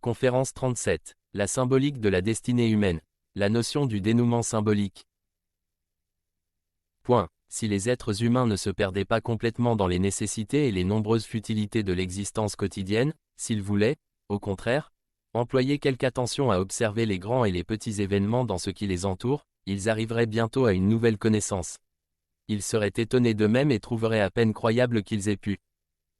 Conférence 37. La symbolique de la destinée humaine. La notion du dénouement symbolique. Point. Si les êtres humains ne se perdaient pas complètement dans les nécessités et les nombreuses futilités de l'existence quotidienne, s'ils voulaient, au contraire, employer quelque attention à observer les grands et les petits événements dans ce qui les entoure, ils arriveraient bientôt à une nouvelle connaissance. Ils seraient étonnés d'eux-mêmes et trouveraient à peine croyable qu'ils aient pu,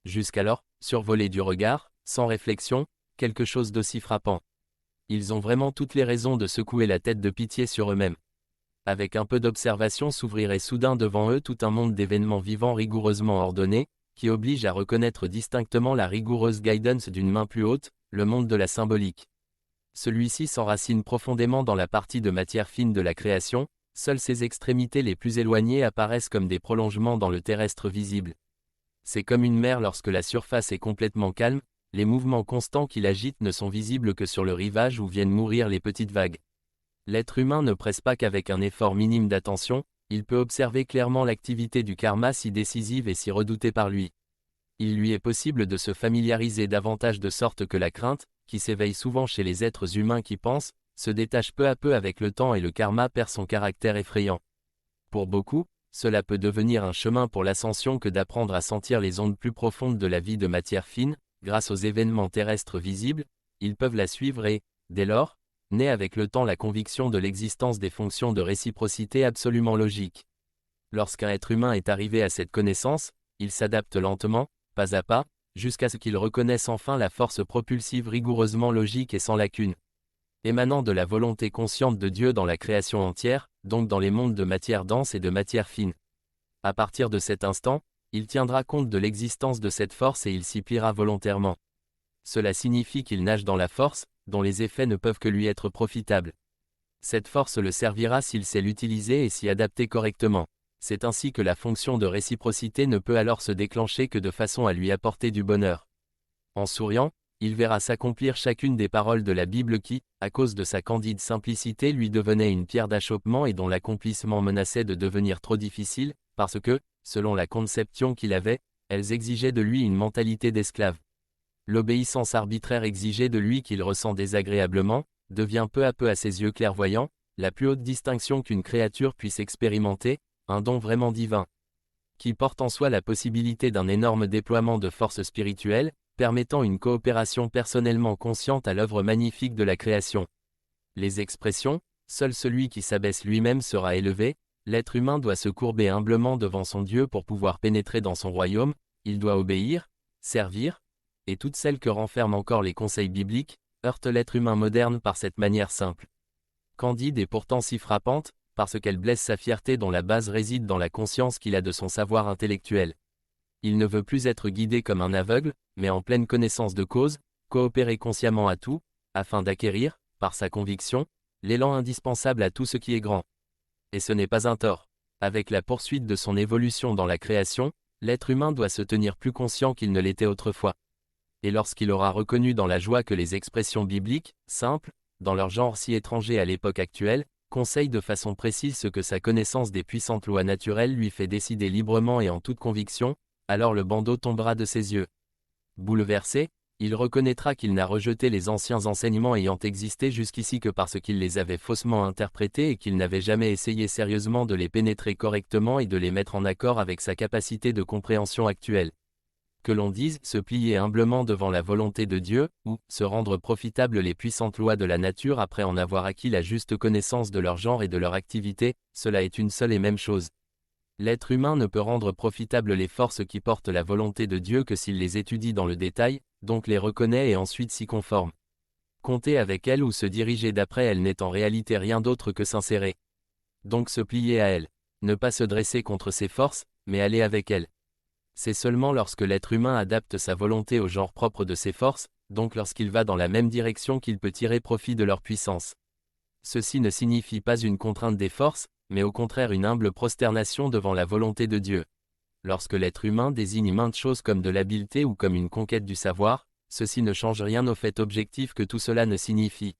jusqu'alors, survoler du regard, sans réflexion, quelque chose d'aussi frappant. Ils ont vraiment toutes les raisons de secouer la tête de pitié sur eux-mêmes. Avec un peu d'observation s'ouvrirait soudain devant eux tout un monde d'événements vivants rigoureusement ordonnés, qui oblige à reconnaître distinctement la rigoureuse guidance d'une main plus haute, le monde de la symbolique. Celui-ci s'enracine profondément dans la partie de matière fine de la création, seules ses extrémités les plus éloignées apparaissent comme des prolongements dans le terrestre visible. C'est comme une mer lorsque la surface est complètement calme, les mouvements constants qui l'agitent ne sont visibles que sur le rivage où viennent mourir les petites vagues. L'être humain ne presse pas qu'avec un effort minime d'attention, il peut observer clairement l'activité du karma si décisive et si redoutée par lui. Il lui est possible de se familiariser davantage de sorte que la crainte, qui s'éveille souvent chez les êtres humains qui pensent, se détache peu à peu avec le temps et le karma perd son caractère effrayant. Pour beaucoup, cela peut devenir un chemin pour l'ascension que d'apprendre à sentir les ondes plus profondes de la vie de matière fine, grâce aux événements terrestres visibles, ils peuvent la suivre et, dès lors, naît avec le temps la conviction de l'existence des fonctions de réciprocité absolument logiques. Lorsqu'un être humain est arrivé à cette connaissance, il s'adapte lentement, pas à pas, jusqu'à ce qu'il reconnaisse enfin la force propulsive rigoureusement logique et sans lacune, émanant de la volonté consciente de Dieu dans la création entière, donc dans les mondes de matière dense et de matière fine. À partir de cet instant, il tiendra compte de l'existence de cette force et il s'y pliera volontairement. Cela signifie qu'il nage dans la force, dont les effets ne peuvent que lui être profitables. Cette force le servira s'il sait l'utiliser et s'y adapter correctement. C'est ainsi que la fonction de réciprocité ne peut alors se déclencher que de façon à lui apporter du bonheur. En souriant, il verra s'accomplir chacune des paroles de la Bible qui, à cause de sa candide simplicité, lui devenait une pierre d'achoppement et dont l'accomplissement menaçait de devenir trop difficile, parce que, selon la conception qu'il avait, elles exigeaient de lui une mentalité d'esclave. L'obéissance arbitraire exigée de lui qu'il ressent désagréablement, devient peu à peu à ses yeux clairvoyants, la plus haute distinction qu'une créature puisse expérimenter, un don vraiment divin, qui porte en soi la possibilité d'un énorme déploiement de forces spirituelles, permettant une coopération personnellement consciente à l'œuvre magnifique de la création. Les expressions, seul celui qui s'abaisse lui-même sera élevé, l'être humain doit se courber humblement devant son Dieu pour pouvoir pénétrer dans son royaume, il doit obéir, servir, et toutes celles que renferment encore les conseils bibliques, heurtent l'être humain moderne par cette manière simple, candide et pourtant si frappante, parce qu'elle blesse sa fierté dont la base réside dans la conscience qu'il a de son savoir intellectuel. Il ne veut plus être guidé comme un aveugle, mais en pleine connaissance de cause, coopérer consciemment à tout, afin d'acquérir, par sa conviction, l'élan indispensable à tout ce qui est grand. Et ce n'est pas un tort. Avec la poursuite de son évolution dans la création, l'être humain doit se tenir plus conscient qu'il ne l'était autrefois. Et lorsqu'il aura reconnu dans la joie que les expressions bibliques, simples, dans leur genre si étranger à l'époque actuelle, conseillent de façon précise ce que sa connaissance des puissantes lois naturelles lui fait décider librement et en toute conviction, alors le bandeau tombera de ses yeux. Bouleversé, il reconnaîtra qu'il n'a rejeté les anciens enseignements ayant existé jusqu'ici que parce qu'il les avait faussement interprétés et qu'il n'avait jamais essayé sérieusement de les pénétrer correctement et de les mettre en accord avec sa capacité de compréhension actuelle. Que l'on dise se plier humblement devant la volonté de Dieu, ou se rendre profitables les puissantes lois de la nature après en avoir acquis la juste connaissance de leur genre et de leur activité, cela est une seule et même chose. L'être humain ne peut rendre profitables les forces qui portent la volonté de Dieu que s'il les étudie dans le détail, donc les reconnaît et ensuite s'y conforme. Compter avec elles ou se diriger d'après elles n'est en réalité rien d'autre que s'insérer. Donc se plier à elles. Ne pas se dresser contre ces forces, mais aller avec elles. C'est seulement lorsque l'être humain adapte sa volonté au genre propre de ses forces, donc lorsqu'il va dans la même direction qu'il peut tirer profit de leur puissance. Ceci ne signifie pas une contrainte des forces, mais au contraire une humble prosternation devant la volonté de Dieu. Lorsque l'être humain désigne maintes choses comme de l'habileté ou comme une conquête du savoir, ceci ne change rien au fait objectif que tout cela ne signifie.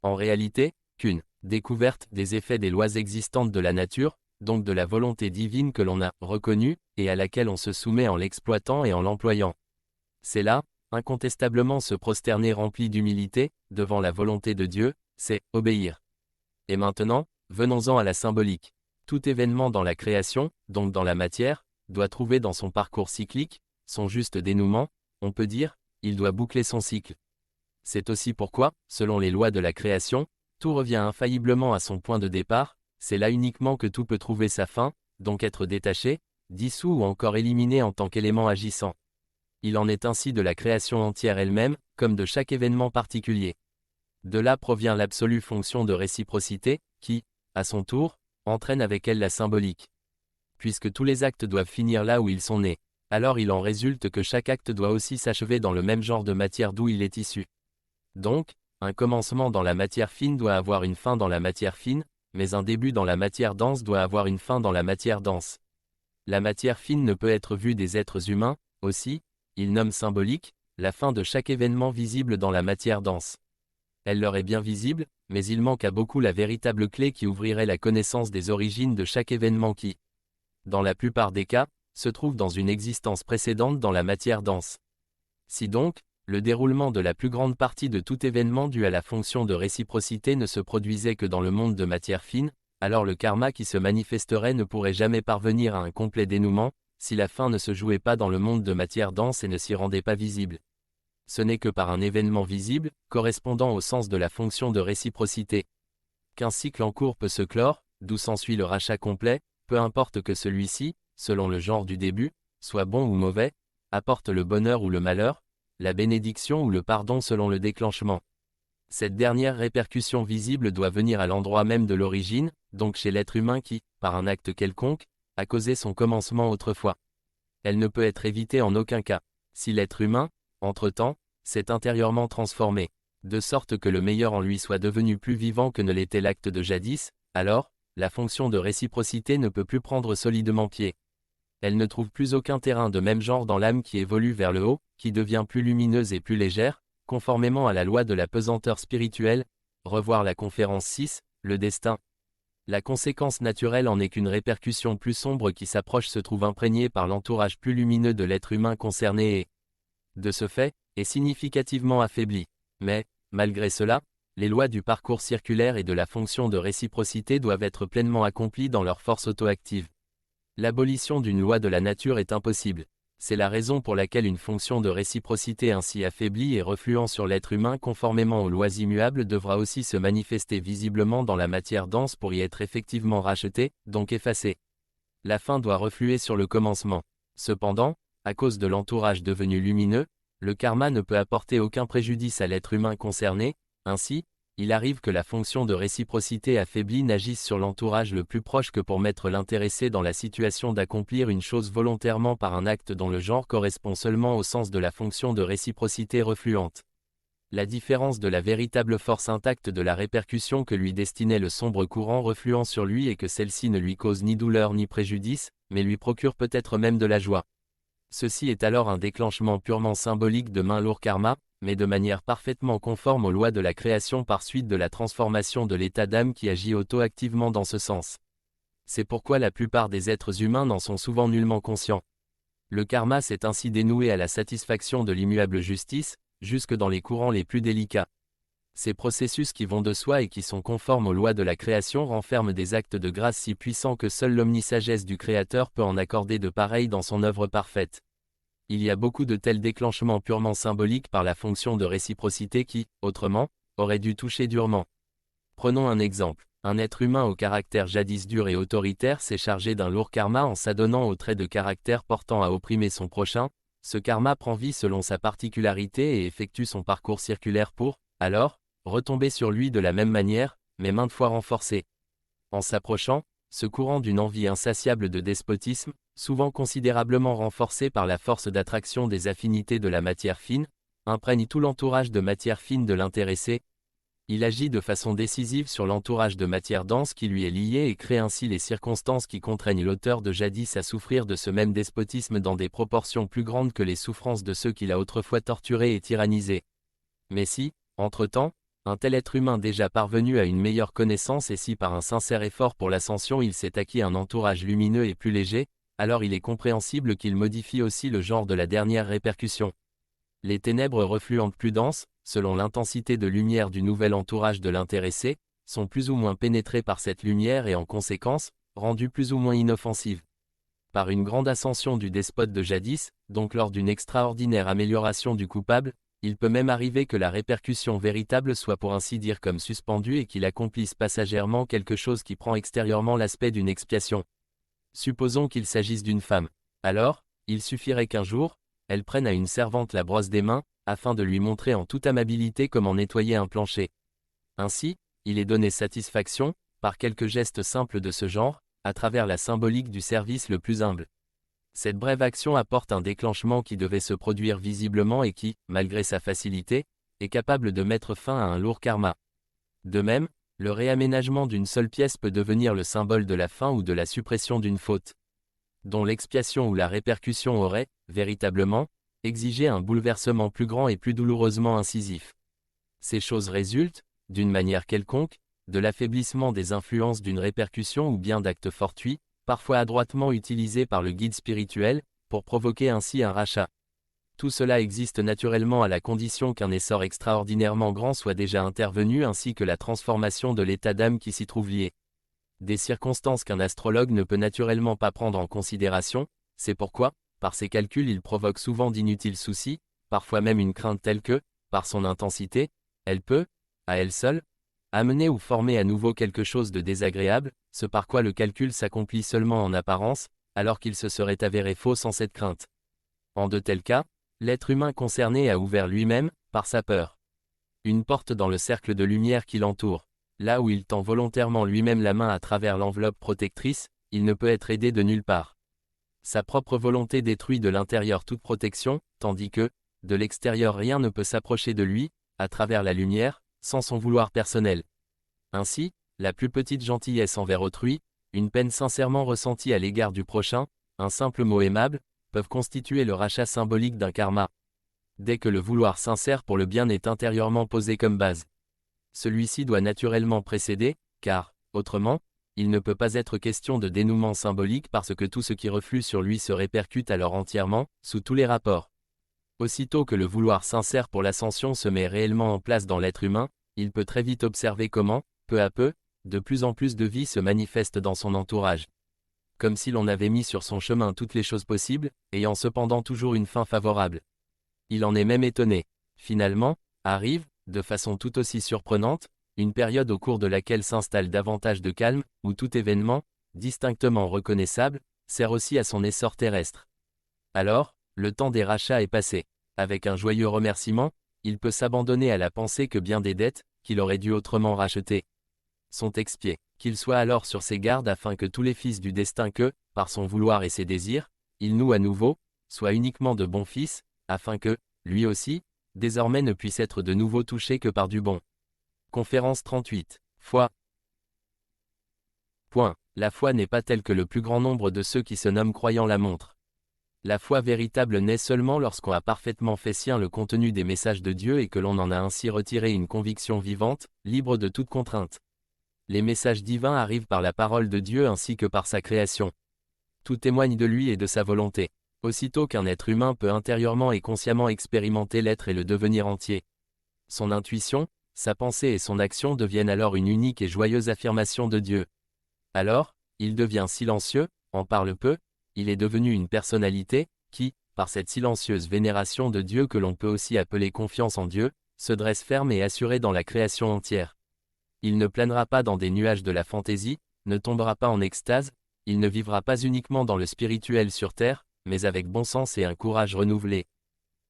En réalité, qu'une découverte des effets des lois existantes de la nature, donc de la volonté divine que l'on a reconnue, et à laquelle on se soumet en l'exploitant et en l'employant. C'est là, Incontestablement se prosterner rempli d'humilité, devant la volonté de Dieu, c'est obéir. Et maintenant, venons-en à la symbolique. Tout événement dans la création, donc dans la matière, doit trouver dans son parcours cyclique, son juste dénouement, on peut dire, il doit boucler son cycle. C'est aussi pourquoi, selon les lois de la création, tout revient infailliblement à son point de départ, c'est là uniquement que tout peut trouver sa fin, donc être détaché, dissous ou encore éliminé en tant qu'élément agissant. Il en est ainsi de la création entière elle-même, comme de chaque événement particulier. De là provient l'absolue fonction de réciprocité, qui, à son tour, entraîne avec elle la symbolique. Puisque tous les actes doivent finir là où ils sont nés, alors il en résulte que chaque acte doit aussi s'achever dans le même genre de matière d'où il est issu. Donc, un commencement dans la matière fine doit avoir une fin dans la matière fine, mais un début dans la matière dense doit avoir une fin dans la matière dense. La matière fine ne peut être vue des êtres humains, aussi, il nomme symbolique, la fin de chaque événement visible dans la matière dense. Elle leur est bien visible, mais il manque à beaucoup la véritable clé qui ouvrirait la connaissance des origines de chaque événement qui, dans la plupart des cas, se trouve dans une existence précédente dans la matière dense. Si donc, le déroulement de la plus grande partie de tout événement dû à la fonction de réciprocité ne se produisait que dans le monde de matière fine, alors le karma qui se manifesterait ne pourrait jamais parvenir à un complet dénouement, si la fin ne se jouait pas dans le monde de matière dense et ne s'y rendait pas visible. Ce n'est que par un événement visible, correspondant au sens de la fonction de réciprocité, qu'un cycle en cours peut se clore, d'où s'ensuit le rachat complet, peu importe que celui-ci, selon le genre du début, soit bon ou mauvais, apporte le bonheur ou le malheur, la bénédiction ou le pardon selon le déclenchement. Cette dernière répercussion visible doit venir à l'endroit même de l'origine, donc chez l'être humain qui, par un acte quelconque, a causé son commencement autrefois. Elle ne peut être évitée en aucun cas, si l'être humain, entre-temps, s'est intérieurement transformé, de sorte que le meilleur en lui soit devenu plus vivant que ne l'était l'acte de jadis, alors, la fonction de réciprocité ne peut plus prendre solidement pied. Elle ne trouve plus aucun terrain de même genre dans l'âme qui évolue vers le haut, qui devient plus lumineuse et plus légère, conformément à la loi de la pesanteur spirituelle, revoir la conférence 6, le destin. La conséquence naturelle en est qu'une répercussion plus sombre qui s'approche se trouve imprégnée par l'entourage plus lumineux de l'être humain concerné et, de ce fait, est significativement affaiblie. Mais, malgré cela, les lois du parcours circulaire et de la fonction de réciprocité doivent être pleinement accomplies dans leur force auto-active. L'abolition d'une loi de la nature est impossible. C'est la raison pour laquelle une fonction de réciprocité ainsi affaiblie et refluant sur l'être humain conformément aux lois immuables devra aussi se manifester visiblement dans la matière dense pour y être effectivement rachetée, donc effacée. La fin doit refluer sur le commencement. Cependant, à cause de l'entourage devenu lumineux, le karma ne peut apporter aucun préjudice à l'être humain concerné, ainsi, il arrive que la fonction de réciprocité affaiblie n'agisse sur l'entourage le plus proche que pour mettre l'intéressé dans la situation d'accomplir une chose volontairement par un acte dont le genre correspond seulement au sens de la fonction de réciprocité refluente. La différence de la véritable force intacte de la répercussion que lui destinait le sombre courant refluant sur lui est que celle-ci ne lui cause ni douleur ni préjudice, mais lui procure peut-être même de la joie. Ceci est alors un déclenchement purement symbolique de main lourd karma, mais de manière parfaitement conforme aux lois de la création par suite de la transformation de l'état d'âme qui agit auto-activement dans ce sens. C'est pourquoi la plupart des êtres humains n'en sont souvent nullement conscients. Le karma s'est ainsi dénoué à la satisfaction de l'immuable justice, jusque dans les courants les plus délicats. Ces processus qui vont de soi et qui sont conformes aux lois de la création renferment des actes de grâce si puissants que seule l'omnisagesse du Créateur peut en accorder de pareils dans son œuvre parfaite. Il y a beaucoup de tels déclenchements purement symboliques par la fonction de réciprocité qui, autrement, auraient dû toucher durement. Prenons un exemple. Un être humain au caractère jadis dur et autoritaire s'est chargé d'un lourd karma en s'adonnant aux traits de caractère portant à opprimer son prochain. Ce karma prend vie selon sa particularité et effectue son parcours circulaire pour, alors, retomber sur lui de la même manière, mais maintes fois renforcé. En s'approchant, ce courant d'une envie insatiable de despotisme, souvent considérablement renforcé par la force d'attraction des affinités de la matière fine, imprègne tout l'entourage de matière fine de l'intéressé. Il agit de façon décisive sur l'entourage de matière dense qui lui est lié et crée ainsi les circonstances qui contraignent l'auteur de jadis à souffrir de ce même despotisme dans des proportions plus grandes que les souffrances de ceux qu'il a autrefois torturés et tyrannisés. Mais si, entre-temps, un tel être humain déjà parvenu à une meilleure connaissance et si par un sincère effort pour l'ascension il s'est acquis un entourage lumineux et plus léger, alors il est compréhensible qu'il modifie aussi le genre de la dernière répercussion. Les ténèbres refluentes plus denses, selon l'intensité de lumière du nouvel entourage de l'intéressé, sont plus ou moins pénétrées par cette lumière et en conséquence, rendues plus ou moins inoffensives. Par une grande ascension du despote de jadis, donc lors d'une extraordinaire amélioration du coupable, il peut même arriver que la répercussion véritable soit pour ainsi dire comme suspendue et qu'il accomplisse passagèrement quelque chose qui prend extérieurement l'aspect d'une expiation. Supposons qu'il s'agisse d'une femme. Alors, il suffirait qu'un jour, elle prenne à une servante la brosse des mains, afin de lui montrer en toute amabilité comment nettoyer un plancher. Ainsi, il est donné satisfaction, par quelques gestes simples de ce genre, à travers la symbolique du service le plus humble. Cette brève action apporte un déclenchement qui devait se produire visiblement et qui, malgré sa facilité, est capable de mettre fin à un lourd karma. De même, le réaménagement d'une seule pièce peut devenir le symbole de la fin ou de la suppression d'une faute, dont l'expiation ou la répercussion aurait, véritablement, exigé un bouleversement plus grand et plus douloureusement incisif. Ces choses résultent, d'une manière quelconque, de l'affaiblissement des influences d'une répercussion ou bien d'actes fortuits, parfois adroitement utilisés par le guide spirituel, pour provoquer ainsi un rachat. Tout cela existe naturellement à la condition qu'un essor extraordinairement grand soit déjà intervenu ainsi que la transformation de l'état d'âme qui s'y trouve lié. Des circonstances qu'un astrologue ne peut naturellement pas prendre en considération, c'est pourquoi, par ses calculs il provoque souvent d'inutiles soucis, parfois même une crainte telle que, par son intensité, elle peut, à elle seule, amener ou former à nouveau quelque chose de désagréable, ce par quoi le calcul s'accomplit seulement en apparence, alors qu'il se serait avéré faux sans cette crainte. En de tels cas, l'être humain concerné a ouvert lui-même, par sa peur, une porte dans le cercle de lumière qui l'entoure. Là où il tend volontairement lui-même la main à travers l'enveloppe protectrice, il ne peut être aidé de nulle part. Sa propre volonté détruit de l'intérieur toute protection, tandis que, de l'extérieur rien ne peut s'approcher de lui, à travers la lumière, sans son vouloir personnel. Ainsi, la plus petite gentillesse envers autrui, une peine sincèrement ressentie à l'égard du prochain, un simple mot aimable, peuvent constituer le rachat symbolique d'un karma. Dès que le vouloir sincère pour le bien est intérieurement posé comme base, celui-ci doit naturellement précéder, car, autrement, il ne peut pas être question de dénouement symbolique parce que tout ce qui reflue sur lui se répercute alors entièrement, sous tous les rapports. Aussitôt que le vouloir sincère pour l'ascension se met réellement en place dans l'être humain, il peut très vite observer comment, peu à peu, de plus en plus de vie se manifeste dans son entourage. Comme si l'on avait mis sur son chemin toutes les choses possibles, ayant cependant toujours une fin favorable. Il en est même étonné. Finalement, arrive, de façon tout aussi surprenante, une période au cours de laquelle s'installe davantage de calme, où tout événement, distinctement reconnaissable, sert aussi à son essor terrestre. Alors, le temps des rachats est passé. Avec un joyeux remerciement, il peut s'abandonner à la pensée que bien des dettes, qu'il aurait dû autrement racheter, sont expiées. Qu'il soit alors sur ses gardes afin que tous les fils du destin que, par son vouloir et ses désirs, il noue à nouveau, soient uniquement de bons fils, afin que, lui aussi, désormais ne puisse être de nouveau touché que par du bon. Conférence 38. Foi. Point. La foi n'est pas telle que le plus grand nombre de ceux qui se nomment croyants la montrent. La foi véritable naît seulement lorsqu'on a parfaitement fait sien le contenu des messages de Dieu et que l'on en a ainsi retiré une conviction vivante, libre de toute contrainte. Les messages divins arrivent par la parole de Dieu ainsi que par sa création. Tout témoigne de lui et de sa volonté. Aussitôt qu'un être humain peut intérieurement et consciemment expérimenter l'être et le devenir entier, son intuition, sa pensée et son action deviennent alors une unique et joyeuse affirmation de Dieu. Alors, il devient silencieux, en parle peu, il est devenu une personnalité, qui, par cette silencieuse vénération de Dieu que l'on peut aussi appeler confiance en Dieu, se dresse ferme et assuré dans la création entière. Il ne planera pas dans des nuages de la fantaisie, ne tombera pas en extase, il ne vivra pas uniquement dans le spirituel sur terre, mais avec bon sens et un courage renouvelé.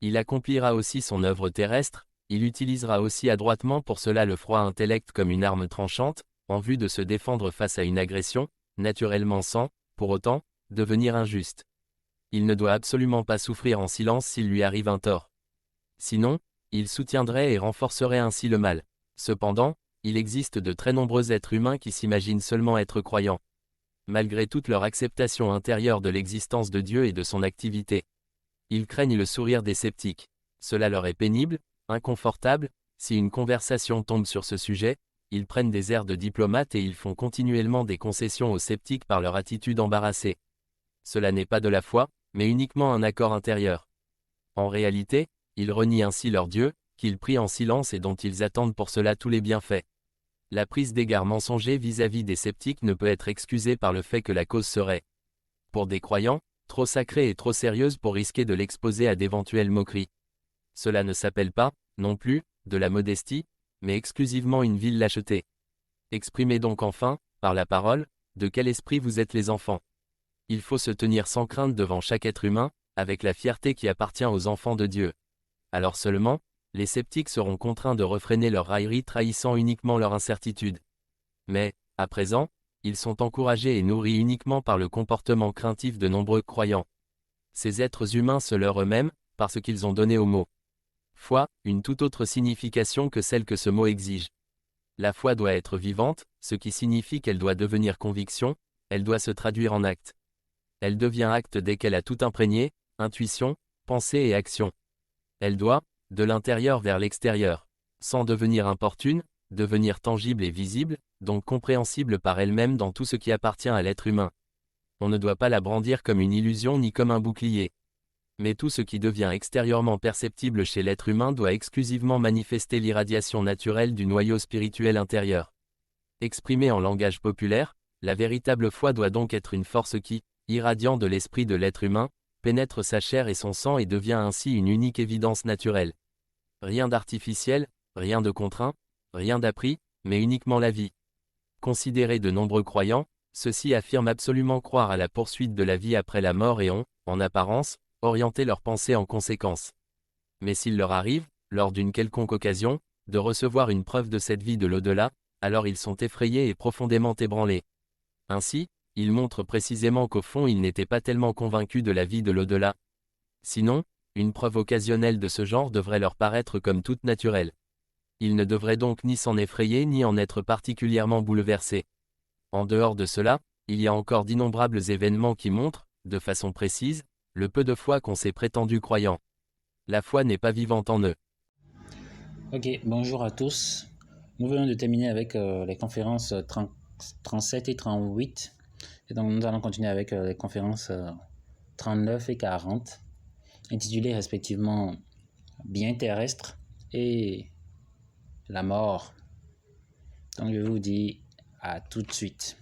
Il accomplira aussi son œuvre terrestre, il utilisera aussi adroitement pour cela le froid intellect comme une arme tranchante, en vue de se défendre face à une agression, naturellement sans, pour autant, devenir injuste. Il ne doit absolument pas souffrir en silence s'il lui arrive un tort. Sinon, il soutiendrait et renforcerait ainsi le mal. Cependant, il existe de très nombreux êtres humains qui s'imaginent seulement être croyants, malgré toute leur acceptation intérieure de l'existence de Dieu et de son activité. Ils craignent le sourire des sceptiques. Cela leur est pénible, inconfortable, si une conversation tombe sur ce sujet, ils prennent des airs de diplomates et ils font continuellement des concessions aux sceptiques par leur attitude embarrassée. Cela n'est pas de la foi, mais uniquement un accord intérieur. En réalité, Ils renient ainsi leur Dieu, qu'ils prient en silence et dont ils attendent pour cela tous les bienfaits. La prise d'égard mensonger vis-à-vis des sceptiques ne peut être excusée par le fait que la cause serait, pour des croyants, trop sacrée et trop sérieuse pour risquer de l'exposer à d'éventuelles moqueries. Cela ne s'appelle pas, non plus, de la modestie, mais exclusivement une vile lâcheté. Exprimez donc enfin, par la parole, de quel esprit vous êtes les enfants. Il faut se tenir sans crainte devant chaque être humain, avec la fierté qui appartient aux enfants de Dieu. Alors seulement, les sceptiques seront contraints de refréner leur raillerie trahissant uniquement leur incertitude. Mais, à présent, ils sont encouragés et nourris uniquement par le comportement craintif de nombreux croyants. Ces êtres humains se leurrent eux-mêmes, parce qu'ils ont donné au mot foi une toute autre signification que celle que ce mot exige. La foi doit être vivante, ce qui signifie qu'elle doit devenir conviction, elle doit se traduire en acte. Elle devient acte dès qu'elle a tout imprégné, intuition, pensée et action. Elle doit, de l'intérieur vers l'extérieur, sans devenir importune, devenir tangible et visible, donc compréhensible par elle-même dans tout ce qui appartient à l'être humain. On ne doit pas la brandir comme une illusion ni comme un bouclier. Mais tout ce qui devient extérieurement perceptible chez l'être humain doit exclusivement manifester l'irradiation naturelle du noyau spirituel intérieur. Exprimée en langage populaire, la véritable foi doit donc être une force qui, irradiant de l'esprit de l'être humain, pénètre sa chair et son sang et devient ainsi une unique évidence naturelle. Rien d'artificiel, rien de contraint, rien d'appris, mais uniquement la vie. Considérés de nombreux croyants, ceux-ci affirment absolument croire à la poursuite de la vie après la mort et ont, en apparence, orienté leurs pensées en conséquence. Mais s'il leur arrive, lors d'une quelconque occasion, de recevoir une preuve de cette vie de l'au-delà, alors ils sont effrayés et profondément ébranlés. Ainsi, ils montrent précisément qu'au fond ils n'étaient pas tellement convaincus de la vie de l'au-delà. Sinon, une preuve occasionnelle de ce genre devrait leur paraître comme toute naturelle. Ils ne devraient donc ni s'en effrayer ni en être particulièrement bouleversés. En dehors de cela, il y a encore d'innombrables événements qui montrent, de façon précise, le peu de foi qu'ont ces prétendus croyants. La foi n'est pas vivante en eux. Ok, bonjour à tous. Nous venons de terminer avec les conférences 37 et 38. Et donc nous allons continuer avec les conférences 39 et 40, intitulées respectivement Bien terrestre et la mort. Donc je vous dis à tout de suite.